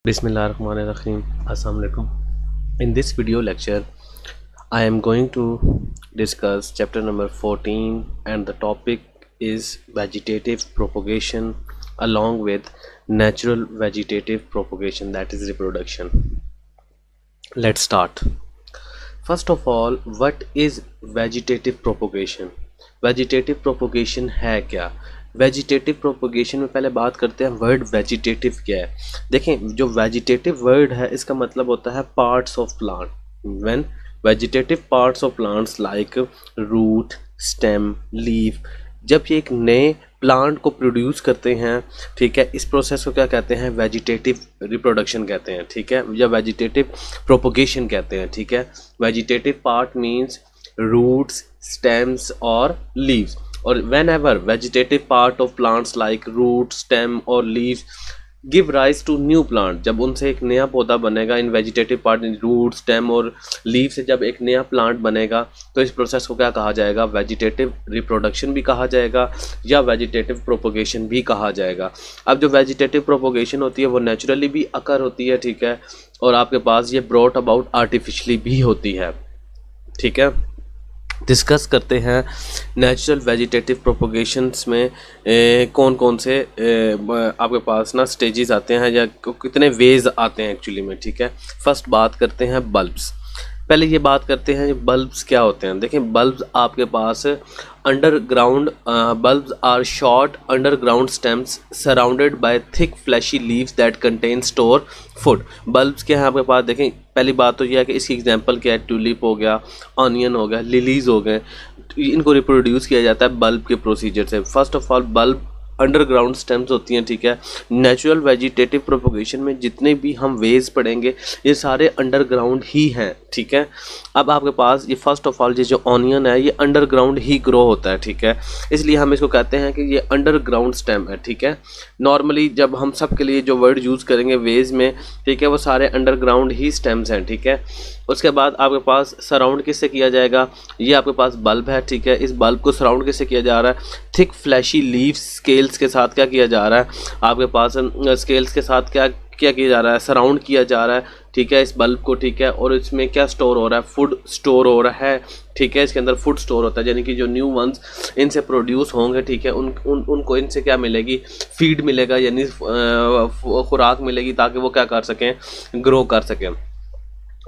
Bismillahirrahmanirrahim. Assalamu alaikum. In this video lecture, I am going to discuss chapter number 14 and the topic is vegetative propagation along with natural vegetative propagation, that is reproduction. Let's start. First of all, what is vegetative propagation? Vegetative propagation है क्या? Vegetative propagation में पहले बात करते हैं word vegetative क्या है। देखें, जो वेजिटेटिव वर्ड है इसका मतलब होता है parts of plant. When vegetative parts of plants like root, stem, leaf, जब ये एक नए प्लांट को प्रोड्यूस करते हैं, ठीक है, इस प्रोसेस को क्या कहते हैं? वेजिटेटिव रिप्रोडक्शन कहते हैं, ठीक है, या वेजिटेटिव प्रोपोगेशन कहते हैं, ठीक है। Vegetative part means roots, stems or leaves, or whenever vegetative part of plants like root, stem or leaves give rise to new plant, जब उनसे एक नया पौधा बनेगा, इन वेजिटेटिव पार्ट रूट, स्टेम और लीव से जब एक नया प्लांट बनेगा तो इस प्रोसेस को क्या कहा जाएगा? वेजिटेटिव रिप्रोडक्शन भी कहा जाएगा या वेजिटेटिव प्रोपोगेशन भी कहा जाएगा। अब जो वेजिटेटिव प्रोपोगेशन होती है वो नेचुरली भी अकर होती है, ठीक है, और आपके पास ये ब्रॉट अबाउट आर्टिफिशियली भी होती है, ठीक है। डिस्कस करते हैं नेचुरल वेजिटेटिव प्रोपोगेशंस में कौन कौन से आपके पास ना स्टेजेस आते हैं या कितने वेज आते हैं एक्चुअली में, ठीक है। फर्स्ट बात करते हैं बल्ब्स। पहले ये बात करते हैं बल्ब्स क्या होते हैं। देखें, बल्ब्स आपके पास underground bulbs are short underground stems surrounded by thick fleshy leaves that contain store food. Bulbs क्या है आपके पास? देखें, पहली बात तो यह है कि इसकी एग्जांपल क्या है? ट्यूलिप हो गया, ऑनियन हो गया, लिलीज हो गए, इनको रिप्रोड्यूस किया जाता है बल्ब के प्रोसीजर से। First of all bulb underground stems होती हैं, ठीक है। नेचुरल वेजिटेटिव प्रोपोगेशन में जितने भी हम वेज पढ़ेंगे ये सारे अंडरग्राउंड ही हैं, ठीक है। अब आपके पास ये फर्स्ट ऑफ ऑल ये जो ऑनियन है ये अंडरग्राउंड ही ग्रो होता है, ठीक है, इसलिए हम इसको कहते हैं कि ये अंडरग्राउंड स्टेम है, ठीक है। नॉर्मली जब हम सब के लिए जो वर्ड यूज़ करेंगे वेज में, ठीक है, वो सारे अंडरग्राउंड ही स्टेम्स हैं, ठीक है। उसके बाद आपके पास सराउंड किससे किया जाएगा? ये आपके पास बल्ब है, ठीक है, इस बल्ब को सराउंड किससे किया जा रहा है? थिक फ्लैशी लीव्स स्केल्स के साथ क्या किया जा रहा है? आपके पास स्केल्स के साथ क्या क्या किया जा रहा है? सराउंड किया जा रहा है, ठीक है, इस बल्ब को, ठीक है। और इसमें क्या स्टोर हो रहा है? फूड स्टोर हो रहा है, ठीक है, इसके अंदर फूड स्टोर होता है, यानी कि जो न्यू वंस इनसे प्रोड्यूस होंगे, ठीक है, उनको इनसे क्या मिलेगी? फीड मिलेगा, यानी खुराक मिलेगी ताकि वो क्या कर सकें? ग्रो कर सकें।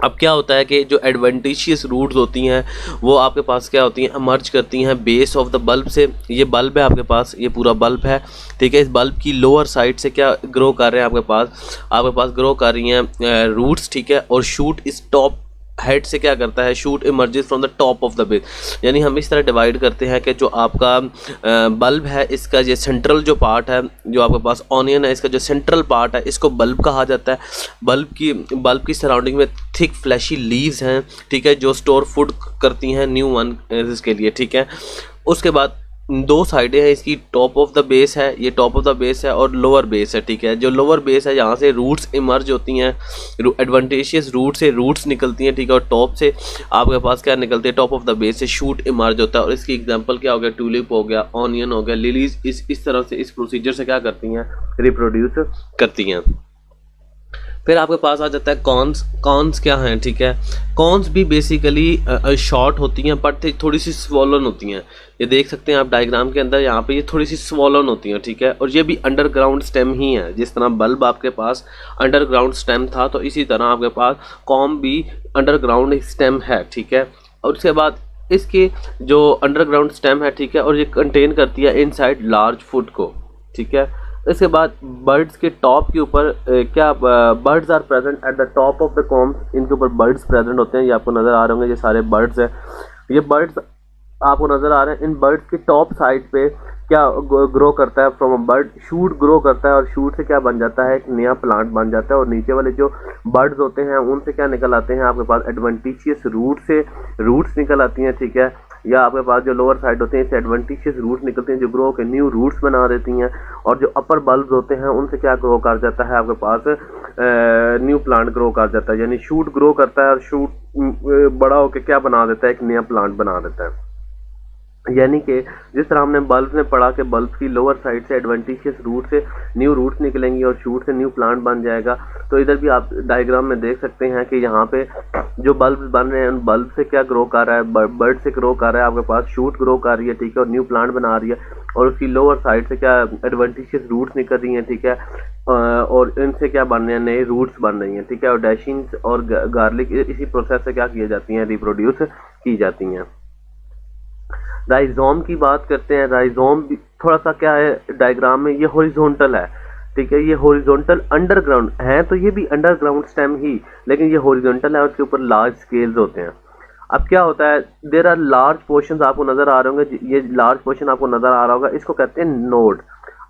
अब क्या होता है कि जो एडवेंटिशियस रूट्स होती हैं वो आपके पास क्या होती हैं? इमर्ज करती हैं बेस ऑफ द बल्ब से। ये बल्ब है आपके पास, ये पूरा बल्ब है, ठीक है, इस बल्ब की लोअर साइड से क्या ग्रो कर रहे हैं आपके पास ग्रो कर रही हैं रूट्स, ठीक है, और शूट इस टॉप हेड से क्या करता है? Shoot emerges from the top of the base. यानी हम इस तरह डिवाइड करते हैं कि जो आपका बल्ब है इसका ये सेंट्रल जो पार्ट है, जो आपके पास ऑनियन है इसका जो सेंट्रल पार्ट है इसको बल्ब कहा जाता है। बल्ब की सराउंडिंग में थिक फ्लैशी लीव्स हैं, ठीक है, जो स्टोर फूड करती हैं न्यू वन इसके लिए, ठीक है। उसके बाद दो साइडें हैं इसकी, टॉप ऑफ द बेस है, ये टॉप ऑफ द बेस है, और लोअर बेस है, ठीक है। जो लोअर बेस है यहाँ से रूट्स इमर्ज होती हैं, एडवेंटिशियस रूट से रूट्स निकलती हैं, ठीक है, और टॉप से आपके पास क्या निकलती है? टॉप ऑफ द बेस से शूट इमर्ज होता है। और इसकी एग्जांपल क्या हो गया? ट्यूलिप हो गया, ऑनियन हो गया, लिलीज इस तरह से इस प्रोसीजर से क्या करती हैं? रिप्रोड्यूस करती हैं। फिर आपके पास आ जाता है कॉर्न्स क्या हैं, ठीक है। कॉर्न्स भी बेसिकली शॉर्ट होती हैं बट थोड़ी सी स्वॉलन होती हैं। ये देख सकते हैं आप डायग्राम के अंदर, यहाँ पे ये थोड़ी सी स्वॉलन होती हैं, ठीक है, और ये भी अंडरग्राउंड स्टेम ही है। जिस तरह बल्ब आपके पास अंडरग्राउंड स्टेम था तो इसी तरह आपके पास कॉर्न भी अंडरग्राउंड स्टेम है, ठीक है। और उसके बाद इसके जो अंडरग्राउंड स्टेम है, ठीक है, और ये कंटेन करती है इनसाइड लार्ज फूड को, ठीक है। इसके बाद बर्ड्स के टॉप के ऊपर क्या birds are present at the top of the comb, इनके ऊपर बर्ड्स प्रेजेंट होते हैं। ये आपको नज़र आ रहे होंगे, ये सारे बर्ड्स हैं, ये बर्ड्स आपको नज़र आ रहे हैं। इन बर्ड्स के टॉप साइड पे क्या ग्रो करता है? From a bird shoot grow करता है, और शूट से क्या बन जाता है? एक नया प्लांट बन जाता है। और नीचे वाले जो बर्ड्स होते हैं उनसे क्या निकल आते हैं? आपके पास एडवेंटिशियस रूट्स निकल आती हैं, ठीक है, या आपके पास जो लोअर साइड होते हैं इससे एडवेंटिशियस रूट्स निकलते हैं जो ग्रो के न्यू रूट्स बना देती हैं। और जो अपर बल्ब्स होते हैं उनसे क्या ग्रो कर जाता है? आपके पास न्यू प्लांट ग्रो कर जाता है, यानी शूट ग्रो करता है और शूट बड़ा होकर क्या बना देता है? एक नया प्लांट बना देता है। यानी कि जिस तरह हमने बल्ब में पढ़ा कि बल्ब की लोअर साइड से एडवेंटिशियस रूट से न्यू रूट्स निकलेंगी और शूट से न्यू प्लांट बन जाएगा। तो इधर भी आप डायग्राम में देख सकते हैं कि यहाँ पे जो बल्ब बन रहे हैं उन बल्ब से क्या ग्रो कर रहा है, बर्ड से ग्रो कर रहा है, आपके पास शूट ग्रो कर रही है, ठीक है, और न्यू प्लांट बना रही है, और उसकी लोअर साइड से क्या एडवेंटिशियस रूट्स निकल रही हैं, ठीक है, और इनसे क्या बन रहे हैं, नए रूट्स बन रही हैं, ठीक है, और डैशिंग और गार्लिक इसी प्रोसेस से क्या किए जाती हैं, रिप्रोड्यूस की जाती हैं। राइजोम की बात करते हैं। राइजोम भी थोड़ा सा क्या है डायग्राम में, ये हॉरिजॉन्टल है, ठीक है, ये हॉरिजॉन्टल अंडरग्राउंड है, तो ये भी अंडरग्राउंड स्टेम ही, लेकिन ये हॉरिजॉन्टल है और उसके ऊपर लार्ज स्केल्स होते हैं। अब क्या होता है, देर आर लार्ज पोर्शन आपको नजर आ रहे होंगे, ये लार्ज पोर्शन आपको नजर आ रहा होगा, इसको कहते हैं नोड।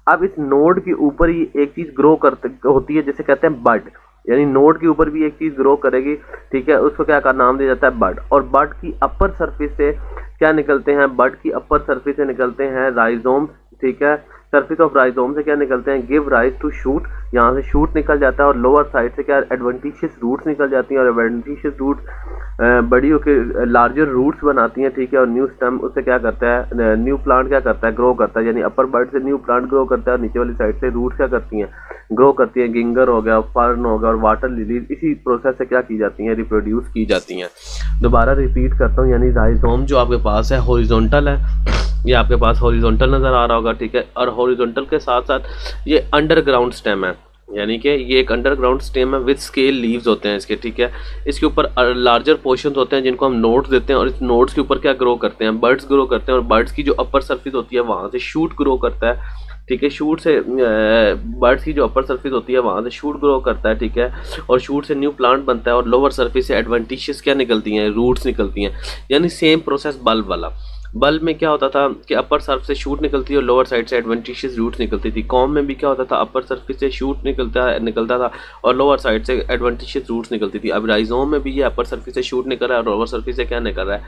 अब इस नोड के ऊपर ही एक चीज ग्रो करते होती है जिसे कहते हैं बड, यानी नोड के ऊपर भी एक चीज ग्रो करेगी, ठीक है, उसको क्या का नाम दिया जाता है बड। और बड की अपर सरफेस से क्या निकलते हैं, बड की अपर सरफेस से निकलते हैं राइजोम, ठीक है, सरफेस ऑफ राइजोम से क्या निकलते हैं, गिव राइज टू शूट, यहाँ से शूट निकल जाता है, और लोअर साइड से क्या एडवेंटिशियस रूट्स निकल जाती हैं, और एडवेंटिशियस रूट्स बड़ी होकर लार्जर रूट्स बनाती हैं, ठीक है, और न्यू स्टेम उससे क्या करता है, न्यू प्लांट क्या करता है, ग्रो करता है, यानी अपर बर्ड से न्यू प्लांट ग्रो करता है, और नीचे वाली साइड से रूट्स क्या करती हैं, ग्रो करती हैं, गिंगर हो गया, फर्न हो गया, और वाटर लिलीज इसी प्रोसेस से क्या की जाती हैं, रिप्रोड्यूस की जाती हैं। दोबारा रिपीट करता हूँ, यानी राइजोम जो आपके पास है हॉरिजॉन्टल है, ये आपके पास हॉरिजॉन्टल नजर आ रहा होगा, ठीक है, और हॉरिजॉन्टल के साथ साथ ये अंडरग्राउंड स्टेम है, यानी कि ये एक अंडरग्राउंड स्टेम है विद स्केल लीव्स होते हैं इसके, ठीक है, इसके ऊपर लार्जर पोर्शंस होते हैं जिनको हम नोड्स देते हैं, और इस नोड्स के ऊपर क्या ग्रो करते हैं, बर्ड्स ग्रो करते हैं, और बर्ड्स की जो अपर सरफेस होती है वहाँ से शूट ग्रो करता है, ठीक है, शूट से बर्ड्स की जो अपर सरफेस होती है वहाँ से शूट ग्रो करता है, ठीक है, और शूट से न्यू प्लांट बनता है, और लोअर सरफेस से एडवेंटिशियस क्या निकलती हैं, रूट्स निकलती हैं, यानी सेम प्रोसेस बल्ब वाला। बल्ब में क्या होता था कि अपर सर्फ से शूट निकलती और लोअर साइड से एडवेंटिशियस रूट्स निकलती थी। कॉम में भी क्या होता था, अपर सर्फेस से शूट निकलता था और लोअर साइड से एडवेंटिशियस रूट्स निकलती थी। अब राइजोम में भी ये अपर सर्फेस से शूट निकल रहा है और लोअर सर्फेस से क्या निकल रहा है,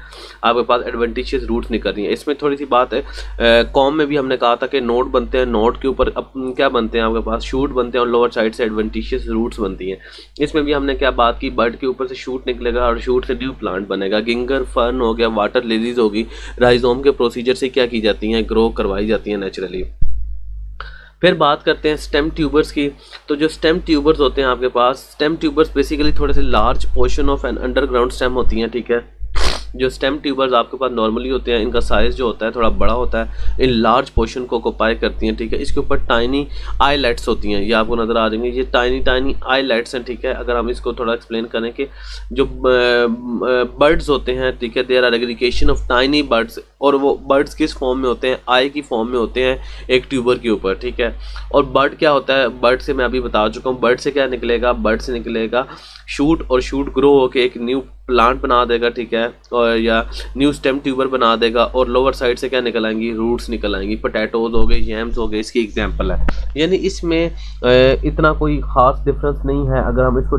आपके पास एडवेंटिशियस रूट्स निकल रही है। इसमें थोड़ी सी बात है, कॉम में भी हमने कहा था कि नोड बनते हैं, नोड के ऊपर क्या बनते हैं, आपके पास शूट बनते हैं और लोअर साइड से एडवेंटिशियस रूट्स बनती हैं। इसमें भी हमने क्या बात की, बर्ड के ऊपर से शूट निकलेगा और शूट से न्यू प्लांट बनेगा। गिंगर, फर्न हो गया, वाटर लिलीज होगी, राइजोम के प्रोसीजर से क्या की जाती हैं, ग्रो करवाई जाती हैं नेचुरली। फिर बात करते हैं स्टेम ट्यूबर्स की। तो जो स्टेम ट्यूबर्स होते हैं आपके पास, स्टेम ट्यूबर्स बेसिकली थोड़े से large portion of an underground stem होती हैं, ठीक है। जो स्टेम ट्यूबर्स आपके पास नॉर्मली होते हैं, इनका साइज जो होता है थोड़ा बड़ा होता है, इन लार्ज पोर्शन को ऑक्युपाई करती हैं, ठीक है। इसके ऊपर टाइनी आईलेट्स होती हैं, ये आपको नजर आ जाएंगे, ये टाइनी आईलेट्स हैं, ठीक है। अगर हम इसको थोड़ा एक्सप्लेन करें कि जो बर्ड्स होते हैं, ठीक है, there are aggregation of tiny birds, और वो बर्ड्स किस फॉर्म में होते हैं, आई की फॉर्म में होते हैं एक ट्यूबर के ऊपर, ठीक है। और बर्ड क्या होता है, बर्ड से मैं अभी बता चुका हूँ, बर्ड से क्या निकलेगा, बर्ड से निकलेगा शूट, और शूट ग्रो होकर एक न्यू प्लांट बना देगा, ठीक है, और या न्यू स्टेम ट्यूबर बना देगा, और लोअर साइड से क्या निकल आएंगी, रूट्स निकल आएंगी। पोटैटोज हो गए, जैम्स हो गए, इसकी एग्जांपल है। यानी इसमें इतना कोई खास डिफरेंस नहीं है अगर हम इसको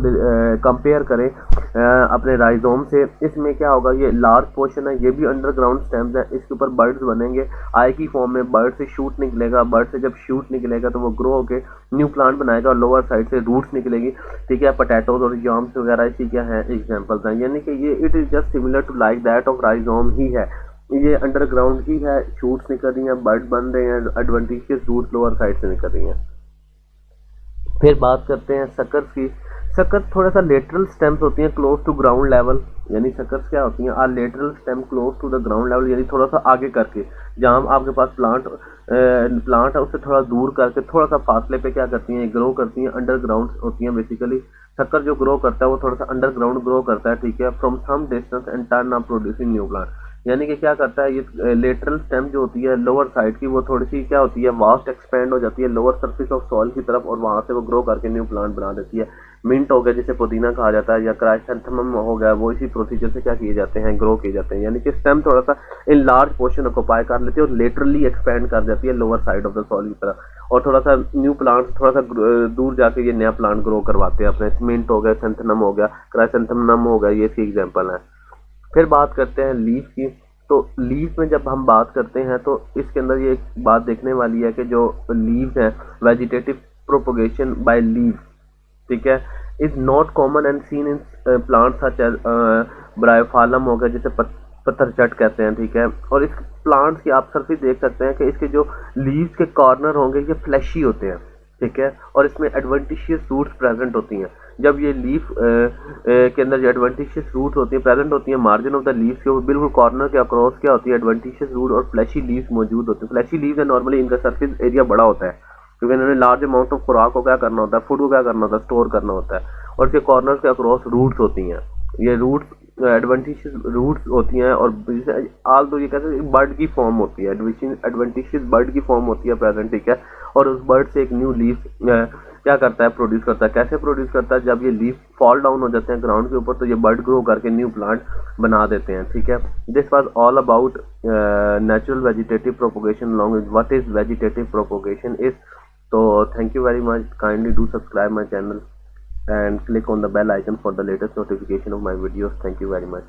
कंपेयर करें अपने राइजोम से। इसमें क्या होगा, ये लार्ज पोर्शन है, ये भी अंडरग्राउंड स्टेम्स है, इसके ऊपर बर्ड्स बनेंगे आई की फॉर्म में, बर्ड से शूट निकलेगा, बर्ड से जब शूट निकलेगा तो वो ग्रो होके न्यू प्लांट बनाएगा, और लोअर साइड से रूट्स निकलेगी, ठीक है। पोटैटोज और जैम्स वगैरह इसी क्या है एग्जांपल्स हैं। यानी कि ये it is just similar to like that of rhizome ही है, ये अंडरग्राउंड ही है, शूट्स निकल रही हैं, बर्ड बन रहे हैं, एडवेंटिशियस रूट्स लोअर साइड से निकल रही हैं। फिर बात करते हैं सकर्स की। सकर्स थोड़ा सा लेटरल स्टेम्स होती हैं क्लोज टू ग्राउंड लेवल, यानी सकर्स क्या होती हैं, are lateral stem close to the ground level, यानी थोड़ा सा आगे करके, जहाँ आपके पास प्लांट है उससे थोड़ा दूर करके थोड़ा सा फासले पे क्या करती हैं, ग्रो करती हैं, अंडरग्राउंड होती हैं बेसिकली। शक्कर जो ग्रो करता है वो थोड़ा सा अंडरग्राउंड ग्रो करता है, ठीक है, from some distance and turn up producing new plant. यानी कि क्या करता है, ये लेटरल स्टेम जो होती है लोअर साइड की, वो थोड़ी सी क्या होती है, वास्ट एक्सपेंड हो जाती है लोअर सरफेस ऑफ सॉइल की तरफ, और वहां से वो ग्रो करके न्यू प्लांट बना देती है। मिंट हो गया जिसे पुदीना कहा जाता है, या क्राइसैंथेमम हो गया, वो इसी प्रोसीजर से क्या किए जाते हैं, ग्रो किए जाते हैं। यानी कि स्टेम थोड़ा सा इन लार्ज पोर्शन ऑक्युपाई कर लेती है और लेटरली एक्सपेंड कर जाती है lower side of the soil की तरफ, और थोड़ा सा न्यू प्लांट थोड़ा सा दूर जाके ये नया प्लांट ग्रो करवाते हैं अपने। मिंट हो गया, सेंथेनम हो गया, क्राइसैंथेमम हो गया, ये इसकी एग्जाम्पल है। फिर बात करते हैं लीफ की। तो लीफ में जब हम बात करते हैं तो इसके अंदर ये एक बात देखने वाली है कि जो लीव्स हैं, वेजिटेटिव प्रोपोगेशन बाय लीव, ठीक है, is not common and seen in plant such as Bryophyllum हो गया, जैसे पत्थर चट कहते हैं, ठीक है। और इस प्लांट्स की आप सरफेस देख सकते हैं कि इसके जो लीव्स के कॉर्नर होंगे ये फ्लैशी होते हैं, ठीक है। और इसमें एडवेंटिशियस रूट्स प्रेजेंट होती हैं। जब ये लीफ के अंदर जो एडवेंटिशियस रूट होती हैं प्रेजेंट होती हैं मार्जिन ऑफ द लीव्स के बिल्कुल कॉर्नर के अक्रॉस क्या होती है, एडवेंटिशियस रूट और फ्लैशी लीव्स मौजूद होते हैं। फ्लैशी लीव्स है नॉर्मली इनका सरफेस एरिया बड़ा होता है क्योंकि इन्होंने लार्ज अमाउंट ऑफ खुराक को क्या करना होता है, फूड को क्या करना होता है, स्टोर करना होता है। और इसके कॉर्नर के अक्रॉस रूट्स होती हैं। ये रूट्स एडवेंटिशियस रूट्स होती हैं और आल तो ये कहते हैं बर्ड की फॉर्म होती है, एडवेंटिशियस बर्ड की फॉर्म होती है प्रेजेंट, ठीक है। और उस बर्ड से एक न्यू लीफ क्या करता है, प्रोड्यूस करता है। कैसे प्रोड्यूस करता है, जब ये लीफ फॉल डाउन हो जाते हैं ग्राउंड के ऊपर तो ये बर्ड ग्रो करके न्यू प्लांट बना देते हैं, ठीक है। This was all about natural vegetative propagation along with what is vegetative propagation is. So thank you very much, kindly do subscribe my channel and click on the bell icon for the latest notification of my videos. Thank you very much.